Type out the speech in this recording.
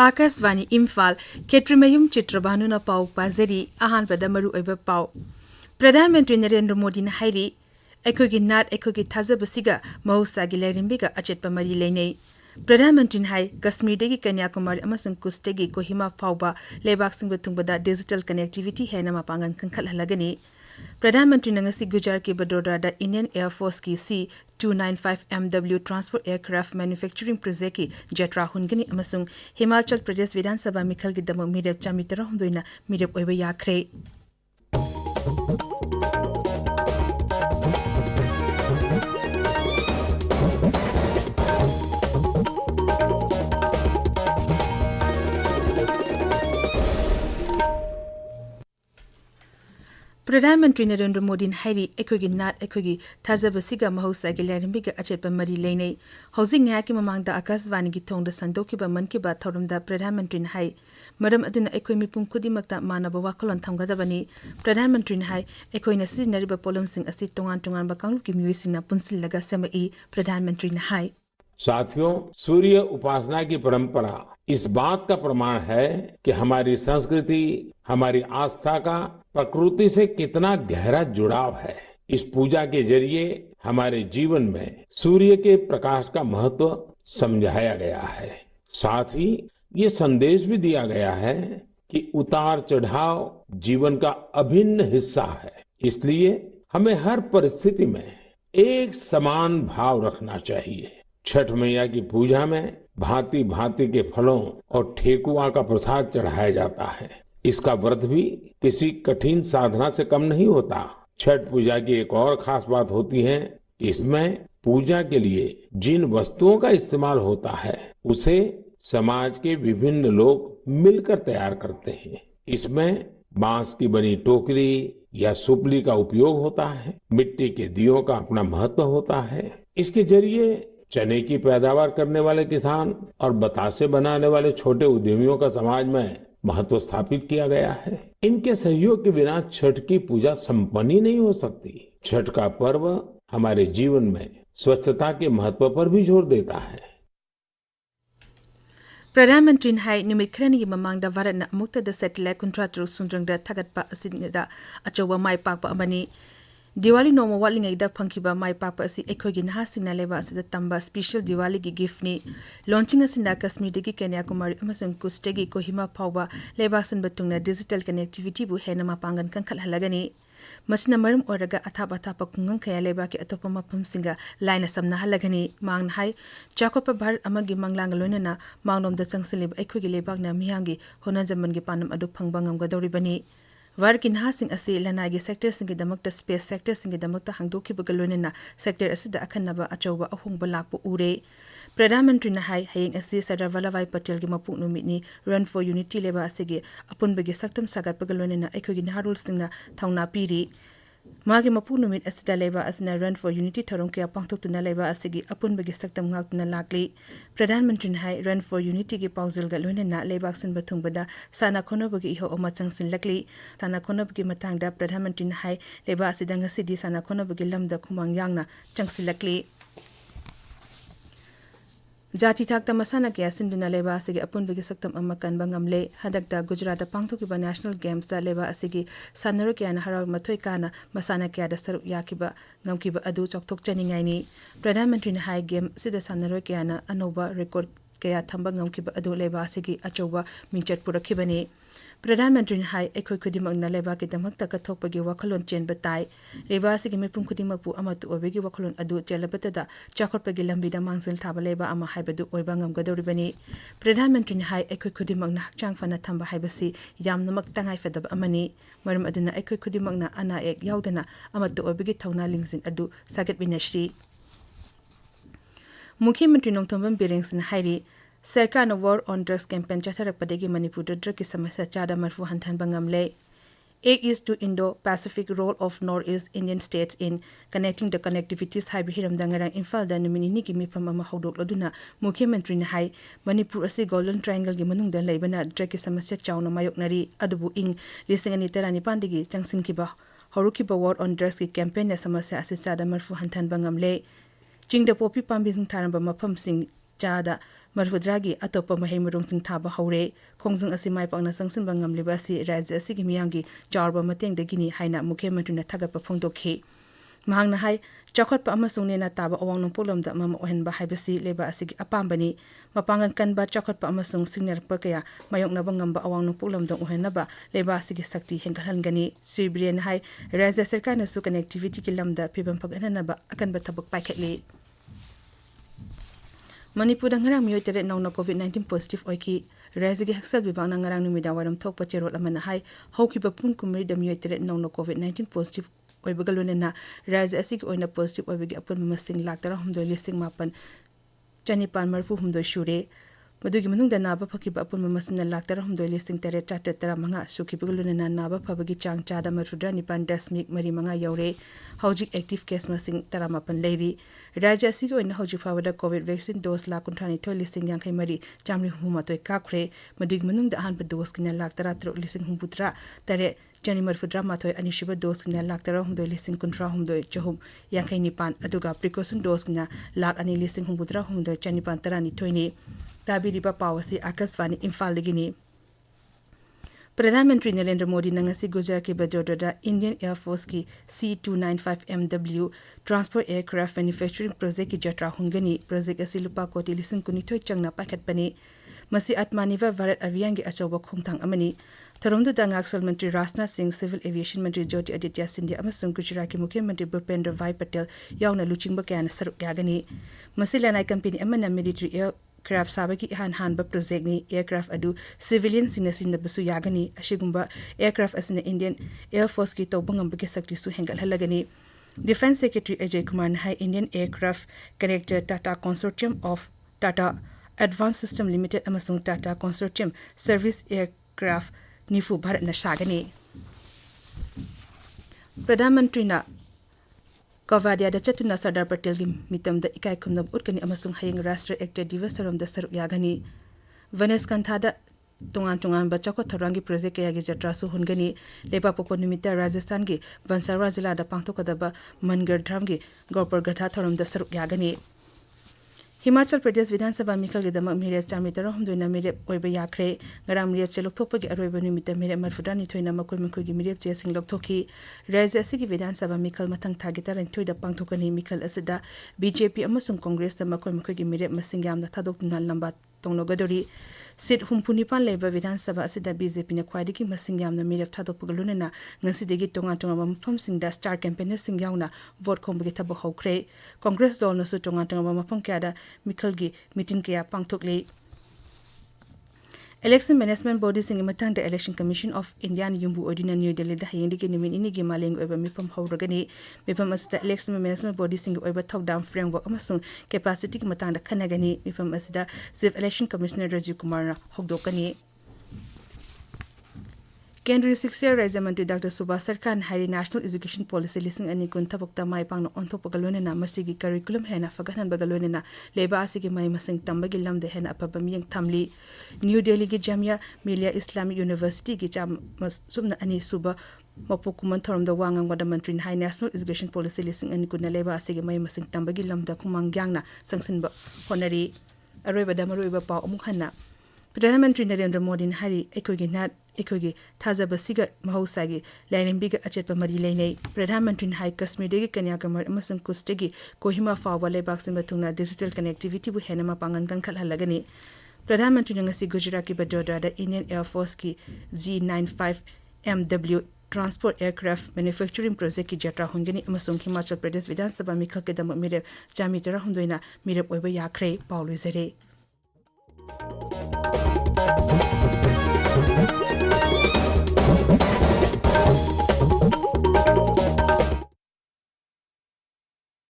Akasvani Imphal Chitrabhanu Chitrabhanu na pau pazari ahanpada maru oiba pau Pradhan Mantri Narendra Modi na hairi Ekogi nat ekogi thazabasiga mahusagi lairimbiga achetpa mari leinei Pradhan Mantri hai Kashmir degi Kanyakumari amasung Kustegi Kohima phauba lebak singba tungbada digital connectivity hena mapangan kankal halagani Pradhan Mantri ngasi Gujar ke Badoda da Indian Air Force ki C295 MW Transport Aircraft Manufacturing Project ki jatra hungani amasung Himachal Pradesh Vidhan Sabha Mikhal gi damo mirep chamitara hundoina mirep oiba yakre Pradhan Mantri Narendra Modi hairi ekogi nat ekogi thazabasiga mahusagi lairimbiga achetpa mari leinei housing ngaki mamangda Akasvani gi thongda sandokiba mankiba thorumda Pradhan Mantri hai maram aduna ekoi mipum kudimakta manaba wakolon thamgadabani Pradhan Mantri hai ekoi na sizinariba polomsing asi tongan ba kangluki miwisina punsillaga semai Pradhan Mantri hai साथियों सूर्य उपासना की परंपरा इस बात का प्रमाण है कि हमारी संस्कृति हमारी आस्था का प्रकृति से कितना गहरा जुड़ाव है इस पूजा के जरिए हमारे जीवन में सूर्य के प्रकाश का महत्व समझाया गया है साथ ही ये संदेश भी दिया गया है कि उतार चढ़ाव जीवन का अभिन्न हिस्सा है इसलिए हमें हर परिस्थिति में एक समान भाव रखना चाहिए छठ मैया की पूजा में भांति भांति के फलों और ठेकुआ का प्रसाद चढ़ाया जाता है इसका व्रत भी किसी कठिन साधना से कम नहीं होता छठ पूजा की एक और खास बात होती है कि इसमें पूजा के लिए जिन वस्तुओं का इस्तेमाल होता है उसे समाज के विभिन्न लोग मिलकर तैयार करते हैं इसमें बांस की बनी टोकरी या सुपली का उपयोग होता है मिट्टी के दियों का अपना महत्व होता है इसके जरिए चने की पैदावार करने वाले किसान और बतासे बनाने वाले छोटे उद्यमियों का समाज में महत्व स्थापित किया गया है इनके सहयोग के बिना छठ की पूजा संपन्न ही नहीं हो सकती छठ का पर्व हमारे जीवन में स्वच्छता के महत्व पर भी जोर देता है प्रधानमंत्री हाई नुमित खरनी ममांगदा भारतना अमुक्तदा सैटेलाइट कुंट्रातरु सुंद्रंगदा थगतपा असिनदा अचौबा माय पाकपा अमनी Diwali noma walingaida phangkiba mai papa asi ekhogi nahasina leba asida tamba special Diwali gi gift ni launching asinda Kashmir degi Kanyakumari amasung Kustegi Kohima phauba leba san batungna digital connectivity bu hena mapangan kankal halagani masina marum oraga athapa athapa kungang khaya leba ki atopa mapum singa line samna halagani mang hai chakopa bhar amagi manglang loinana mangnom da changsilib ekhogi lebak na mihangi hona jaman gi panam adu phangba ngamgadori bani Warki nahasing asi lanagi sector singi damakta space sector singi damakta hangdoki bagalonena sector asida akhanaba achauba ahungba lakpo ure Pradhan Mantri na hai hayeng asi Sardar Vallabhbhai Patel gi mapuk numit ni Run for Unity leba asigi apunbagi saktam sagat bagalonena ekhogi naharul singna thongna piri Magi mapuk numit asida leba asina Run for Unity tharong kya pangtokna leba asigi apunbagi saktam ngakna lakli Pradhan Mantri hai Run for Unity gi pauzil galonena lebak sin bathungbada sana khonobagi iho omachang sin lakli sana khonobagi matangda Pradhan Mantri hai leba asida ngasidi sana khonobagi lamda khumang yangna changsilakli Jati thakta masana kya sinduna leba asigi apunbagi saktam amakan bangamle hadakta Gujarat pangthokiba National Games da leba asigi sanaro kya na haraw mathoi kana masana kya da saruk yakiba ngamkiba adu chokthok chaningai ni Pradhan Mantri hai game sida sanaro kya na anoba record kaya thamba ngamkiba adu leba asigi achoba mingchat purakibani Pradhan Mantri hai ekhoi khudimang na leba ki damakta kathokpagi wakhalon chen batai leba asigi mipum khudimakpu amatu obegi wakhalon adu chelabatada chakhotpagi lambida mangsil thaba leba ama haibadu oiba ngamgadoribani Pradhan Mantri hai ekhoi khudimang na hakchang fana thamba haibasi yamnamak tangai fadab amani maram aduna ekhoi khudimang na ana ek yaudana amatu obegi thawna lingsin adu sagat binashi Mukhyamantri Nongthombam Bireng sin hairi Sarkar na war on drugs campaign chatharakpadagi Manipur drug ki samasya chada marfu hanthan bangamle Ek is to Indo-Pacific role of Northeast Indian states in connecting the connectivities hai bihiram dangarang Imphal da numini ki mifam ama hodok laduna Mukhyamantri na hai Manipur asi Golden Triangle gi manungda leibana drug ki samasya chawna mayoknari adubu ing 2019 digi changsin ki ba horukiba war on drugs ki campaign na samasya asi chada marfu hanthan bangamle Jingda popi pambising tharamba mafam sing chada marfudragi atopa mahai marungsing thaba haure khongjung asi mai pakna sangsinba ngamliba si rajya asi gi miyanggi charba mateng dagini haina mukhyamantri na thagapa phongdokhi mahangna hai chakhatpa amasung nena taba awang nongpolom da mama ohenba haibasi leba asigi apambani mapangan kanba chakhatpa amasung singnerpa kaya mayoknaba ngamba awang nongpolom da ohenaba leba asigi sakti hengalhangani sibren hai rajya sarkar na su connectivity ki lamda phibam phaganaba akanba thabak paikhatli Manipur ngarang miyo tere nong COVID-19 positive oiki rajya gi haksal bibang ngarang numida waram thokpa cherol amana hai haukiba pun kumri da miyo tere nong COVID-19 positive oibagalunena rajya asigi oina positive oibagi apun masing laktara humdoi lising mapan chanipan marfu humdoi shure madugi manungda naba phakiba apun masina laktara humdoi lising tere tara manga sukibagalunena naba phabagi chang chada marfudra nipan dasmik mari manga yaure hojik active case masing tara mapan leiri rajya asigi oina hojik phawada covid vaccine dose la kunthani thoi lising yang khai mari chamri humatoi kakre madugi manungda ahan pa dose kina laktara tro lising humputra tare Janimar Fudra Matoi Anishiba dose na laktara humdoi lising kuntra humdoi chahum yang khai nipan aduga precaution dose na lak ani lising humputra humdoi chanipan tarani thoini tabiriba pawasi akaswani Imphal ligini Pradhan Mantri Narendra Modi nangasi Gujarat ke Badoda Indian Air Force ki C295MW Transport Aircraft Manufacturing Project ki jatra hungani project asi lupa koti lising kunithoi changna pakhat pani masi atmaniva Bharat Aviyan gi achawa khongthang amani Tharomdu Dangaksal Mantri Rajnath Singh Civil Aviation Mantri Jyoti Aditya Sindhya amasung Gujarat ki Mukhyamantri Bhupendra Bhai Patel yauna luchingba kayana saruk yagani masi lanai company amana military aircraft sabaki hanba project ni aircraft adu civilian sinasin basu yagani ashigumba aircraft asina Indian Air Force ki tawbangam bage sakti su hengal halagani Defence Secretary Ajay Kumar Nahai Indian Aircraft Connector Tata Consortium of Tata Advanced System Limited amasung Tata Consortium Service Aircraft Nifu Bharat na Shagani Pradhan Mantri na Kavadia da Chatuna Sardar Patel gi mitam da ikai kumnab utkani amasung hayeng Rashtra Ekta Divas saram da saruk yagani Vanes Kanthada tungan ba chakot tharangi project kaya gi jatra su hungani lepa popo nimita Rajasthan gi Bansara jila da pangthokadaba Mangar Dham gi Gorpur Gatha tharam da saruk yagani Himachal Pradesh Vidhan Sabha Mikal Gedama Mirep Chamitara Humdoina Mirep Oiba Yakre Garam Mirep Cheloktopa Aroiba Nimita Mirep Marfudani Toina Makoi Makogi Mirep Jesing Loktoki Rajya Asigi Vidhan Sabha Mikal Matang Tagita and Toida Pangtokani Mikal Asida BJP Amasung Congress the Makoi Makogi Mirep Masingam the Tadok Nalamba Tongnogadori Sit Humpunipan Labor Vidhan Sabha Asida BJP na Quadiki Masingam the Mirep Tadopugalunena Nansidegi Tonga Tonga Mapum da Star Campaigner Singyauna Vote Kombugita Bohokre Congress Zone Su Tonga Tonga Mapongkada Mikalgi meeting kaya pangtokle Election Management Body sing matang the Election Commission of India Yumbu Odina New Delhi da hayeng digi nimin ini gi maleng oba mipam hawragani mipam as the Election Management Body sing oba top down framework amasung capacity ki matang da khanagani mipam as the Chief Election Commissioner Rajiv Kumar na hogdokani Kendriya Shiksha Rajya Mantri Dr. Subhash Sarkar Hari National Education Policy lising ani kun tabukta mai pang on top galonena masigi curriculum hena fagahan bagalonena leba asigi mai masing tambagi lamde hena apabamiyang thamli New Delhi gi Jamia Millia Islamic University gi jam sumna ani suba mapukuman thorom da wangang wada mantri High National Education Policy lising ani kun leba asigi mai masing tambagi lamda kumangyang na sangsin ba honari aroiba damaroiba pa amukhanna Pradhan Mantri Narendra Modi Hari Ekogi Nat Ekogi Thazabasiga Mahausagi Lainimbiga Achetpa Mari Lane Pradhan Mantri Hai Kashmir Degi Kanyakumari Amasung Kustegi Kohima Fawa Lebaksin Batuna Digital Connectivity bu Henama Pangan Kankal Halagani Pradhan Mantri Nangasi Gujarat ki Badoda da Indian Air Force ki G95MW Transport Aircraft Manufacturing Project ki jatra hungani amasung Himachal Pradesh Vidhan Sabha Mikal ke dam mirep Chamitara Hundoina mirep oiba yakre Paulu Zere